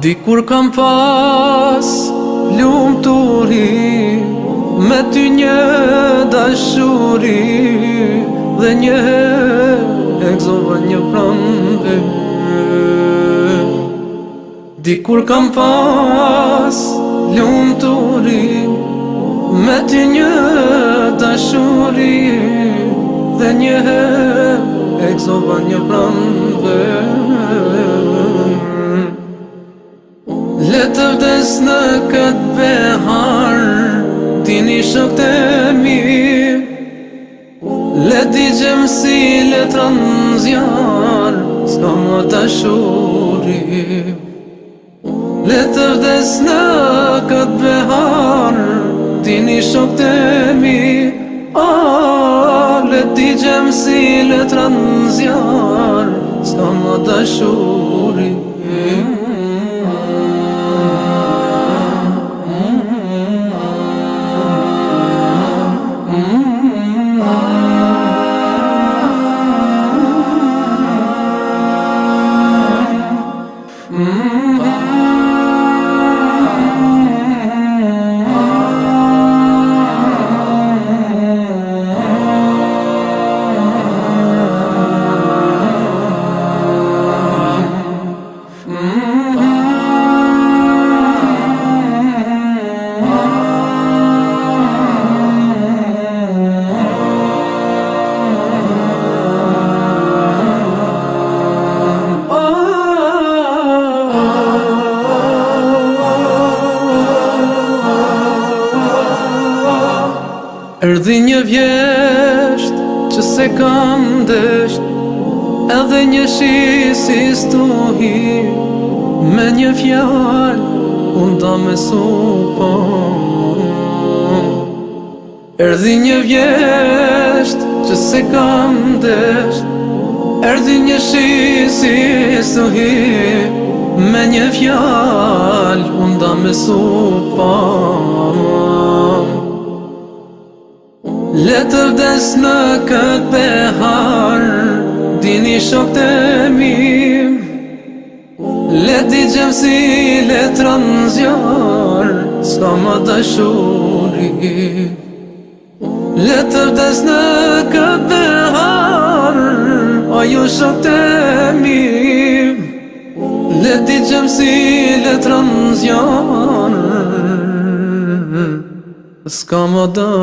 Dikur kam pas lumturi, me ty një dashuri, dhe njëherë e gëzova një pranve. Dikur kam pas lumturi, me ty një dashuri, dhe njëherë e gëzova një pranve. Le të vdes në këtë behar, tini shok të mi, le t'i gjem si letran zjar, s'ka më dashuri. Le të vdes në këtë behar, tini shok të mi, le t'i gjem si letran zjar, s'ka më dashuri. Erdhi një vjesht që se kam desht, edhe një shi si stuhi, me një fjall unë ta me supo. Erdhi një vjesht që se kam desht, erdhi një shi si stuhi, me një fjall unë ta me supo. Le të vdes në këtë behar, dini shok të mi, le t'i gjem si letran zjar, s'ka më dashuri. Le të vdes në këtë behar, o ju shok të mi, le t'i gjem si letran zjar, s'ka më dashuri.